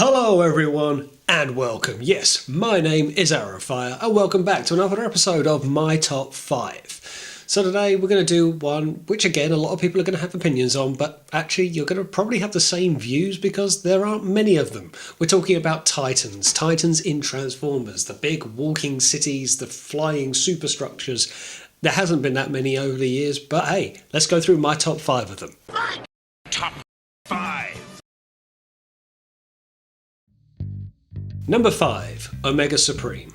Hello everyone and welcome. Yes, my name is Arrowfire and welcome back to another episode of my top 5. So today we're going to do one which again a lot of people are going to have opinions on, but actually you're going to probably have the same views because there aren't many of them. We're talking about Titans. Titans in Transformers, the big walking cities, the flying superstructures. There hasn't been that many over the years, but hey, let's go through my top 5 of them. Top 5. Number 5, Omega Supreme.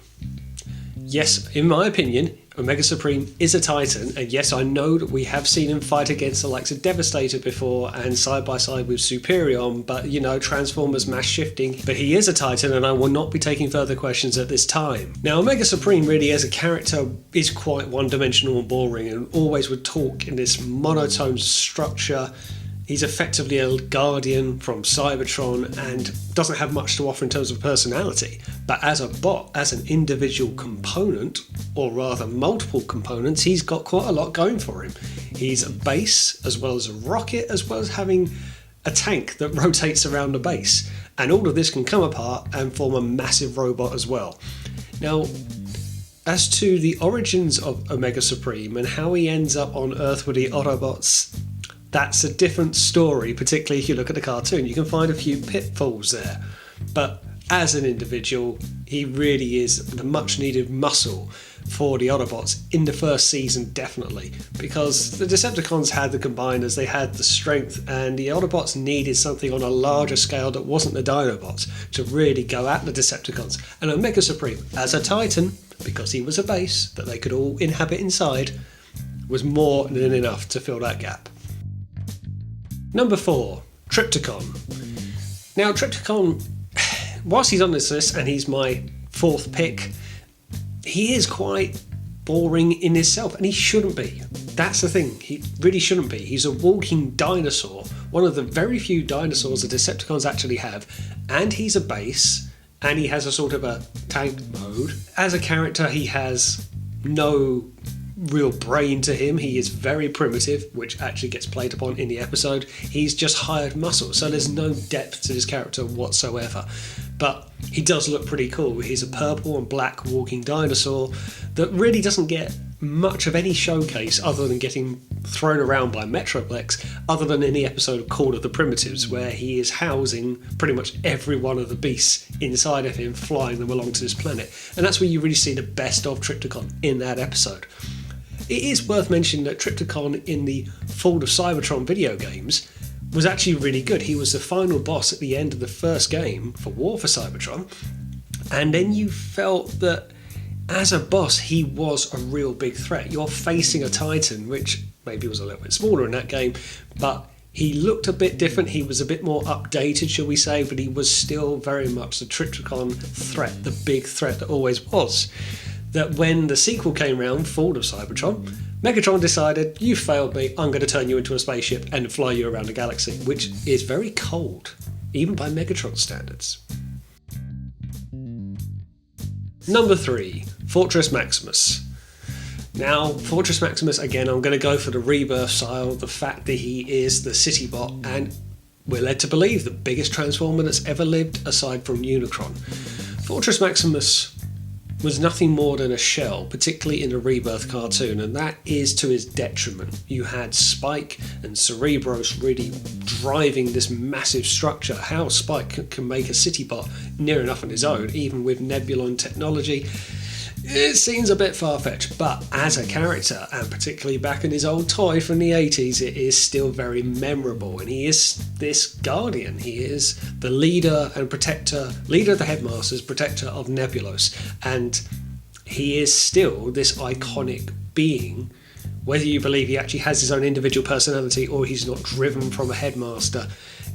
Yes, in my opinion, Omega Supreme is a Titan, and yes, I know that we have seen him fight against the likes of Devastator before and side by side with Superion, but you know, Transformers mass shifting. But he is a Titan, and I will not be taking further questions at this time. Now, Omega Supreme really as a character is quite one-dimensional and boring, and always would talk in this monotone structure. He's effectively a guardian from Cybertron and doesn't have much to offer in terms of personality. But as a bot, as an individual component, or rather multiple components, he's got quite a lot going for him. He's a base, as well as a rocket, as well as having a tank that rotates around the base. And all of this can come apart and form a massive robot as well. Now, as to the origins of Omega Supreme and how he ends up on Earth with the Autobots, that's a different story, particularly if you look at the cartoon. You can find a few pitfalls there. But as an individual, he really is the much needed muscle for the Autobots in the first season, definitely. Because the Decepticons had the Combiners, they had the strength, and the Autobots needed something on a larger scale that wasn't the Dinobots to really go at the Decepticons. And Omega Supreme, as a Titan, because he was a base that they could all inhabit inside, was more than enough to fill that gap. Number 4, TRYPTICON. Now, TRYPTICON, whilst he's on this list and he's my 4th pick, he is quite boring in himself, and he shouldn't be. That's the thing, he really shouldn't be. He's a walking dinosaur, one of the very few dinosaurs the Decepticons actually have, and he's a base, and he has a sort of a tank mode. As a character, he has no real brain to him. He is very primitive, which actually gets played upon in the episode. He's just hired muscle, so there's no depth to his character whatsoever. But he does look pretty cool. He's a purple and black walking dinosaur that really doesn't get much of any showcase other than getting thrown around by Metroplex, other than in the episode of Call of the Primitives, where he is housing pretty much every one of the beasts inside of him, flying them along to this planet. And that's where you really see the best of TRYPTICON in that episode. It is worth mentioning that TRYPTICON in the Fall of Cybertron video games was actually really good. He was the final boss at the end of the first game for War for Cybertron, and then you felt that as a boss he was a real big threat. You're facing a Titan, which maybe was a little bit smaller in that game, but he looked a bit different, he was a bit more updated, shall we say, but he was still very much the TRYPTICON threat, the big threat that always was. That when the sequel came round, Fall of Cybertron, Megatron decided, you failed me, I'm going to turn you into a spaceship and fly you around the galaxy, which is very cold, even by Megatron standards. Number 3, Fortress Maximus. Now, Fortress Maximus, again, I'm going to go for the rebirth style, the fact that he is the city bot, and we're led to believe the biggest Transformer that's ever lived aside from Unicron. Fortress Maximus was nothing more than a shell, particularly in the Rebirth cartoon, and that is to his detriment. You had Spike and Cerebros really driving this massive structure. How Spike can make a city bot near enough on his own, even with Nebulon technology, it seems a bit far-fetched, but as a character, and particularly back in his old toy from the 80s, it is still very memorable, and he is this guardian. He is the leader and protector, leader of the Headmasters, protector of Nebulos, and he is still this iconic being. Whether you believe he actually has his own individual personality or he's not driven from a headmaster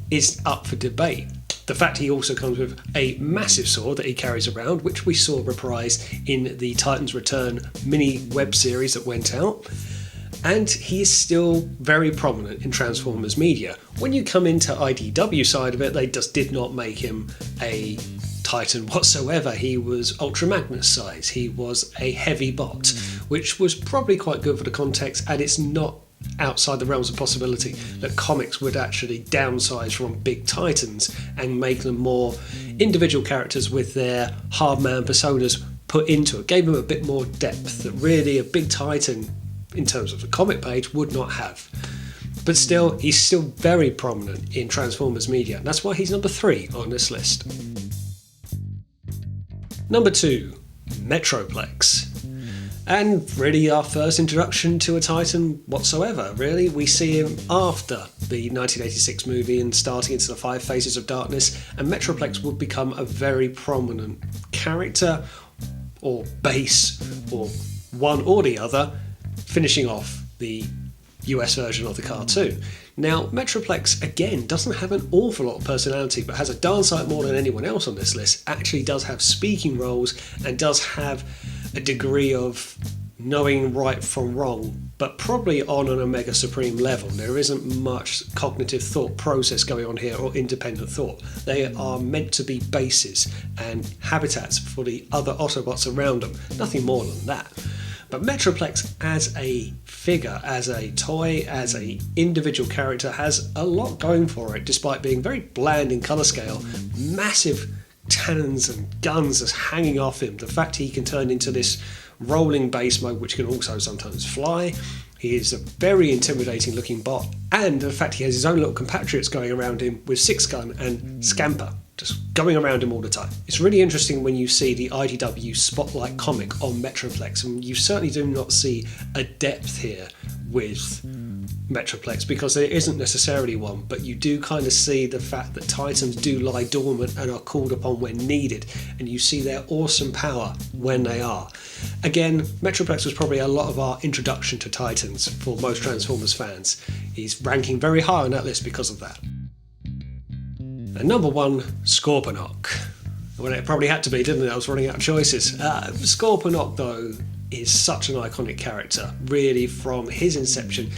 is up for debate. The fact he also comes with a massive sword that he carries around, which we saw reprised in the Titans Return mini web series that went out, and he is still very prominent in Transformers media. When you come into IDW side of it, they just did not make him a Titan whatsoever. He was Ultra Magnus size, he was a heavy bot, which was probably quite good for the context, and it's not outside the realms of possibility that comics would actually downsize from big titans and make them more individual characters with their hard man personas put into it. Gave them a bit more depth that really a big titan in terms of the comic page would not have. But still, he's still very prominent in Transformers media, and that's why he's number 3 on this list. Number 2, Metroplex. And really our first introduction to a Titan whatsoever, really. We see him after the 1986 movie and starting into the 5 Phases of Darkness, and Metroplex would become a very prominent character or base or one or the other, finishing off the US version of the cartoon. Now, Metroplex, again, doesn't have an awful lot of personality, but has a darn sight more than anyone else on this list. Actually does have speaking roles and does have a degree of knowing right from wrong, but probably on an Omega Supreme level. There isn't much cognitive thought process going on here or independent thought. They are meant to be bases and habitats for the other Autobots around them, nothing more than that. But Metroplex as a figure, as a toy, as an individual character has a lot going for it, despite being very bland in colour scale. Massive cannons and guns just hanging off him. The fact he can turn into this rolling base mode, which can also sometimes fly. He is a very intimidating looking bot. And the fact he has his own little compatriots going around him with 6-gun and Scamper, just going around him all the time. It's really interesting when you see the IDW Spotlight comic on Metroplex, and you certainly do not see a depth here with Metroplex, because there isn't necessarily one, but you do kind of see the fact that Titans do lie dormant and are called upon when needed, and you see their awesome power when they are. Again, Metroplex was probably a lot of our introduction to Titans for most Transformers fans. He's ranking very high on that list because of that. And number 1, Scorponok. Well, it probably had to be, didn't it? I was running out of choices. Scorponok, though, is such an iconic character, really, from his inception.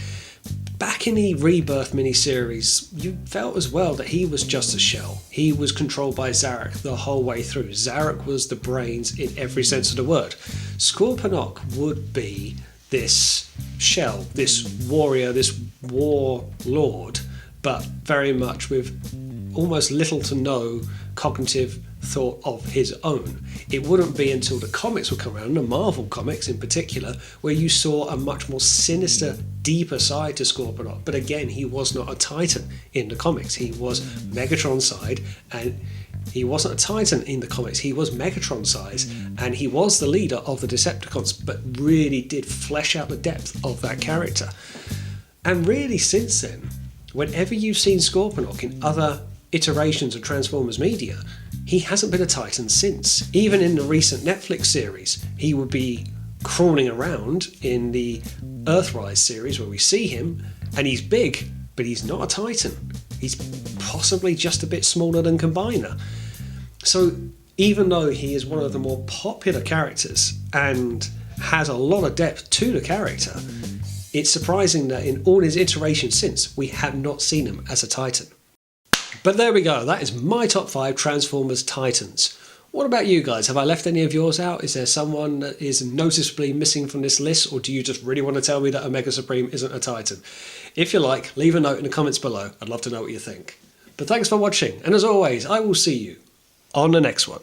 Back in the Rebirth miniseries, you felt as well that he was just a shell. He was controlled by Zarek the whole way through. Zarek was the brains in every sense of the word. Scorponok would be this shell, this warrior, this warlord, but very much with almost little to no cognitive thought of his own. It wouldn't be until the comics would come around, the Marvel comics in particular, where you saw a much more sinister, deeper side to Scorponok. But again, he was not a Titan in the comics. He was Megatron side, and he wasn't a Titan in the comics. He was Megatron size, and he was the leader of the Decepticons, but really did flesh out the depth of that character. And really, since then, whenever you've seen Scorponok in other iterations of Transformers media, he hasn't been a Titan since. Even in the recent Netflix series, he would be crawling around in the Earthrise series where we see him, and he's big, but he's not a Titan. He's possibly just a bit smaller than Combiner. So even though he is one of the more popular characters and has a lot of depth to the character, it's surprising that in all his iterations since, we have not seen him as a Titan. But there we go, that is my top 5 Transformers Titans. What about you guys? Have I left any of yours out? Is there someone that is noticeably missing from this list, or do you just really want to tell me that Omega Supreme isn't a Titan? If you like, leave a note in the comments below. I'd love to know what you think. But thanks for watching, and as always, I will see you on the next one.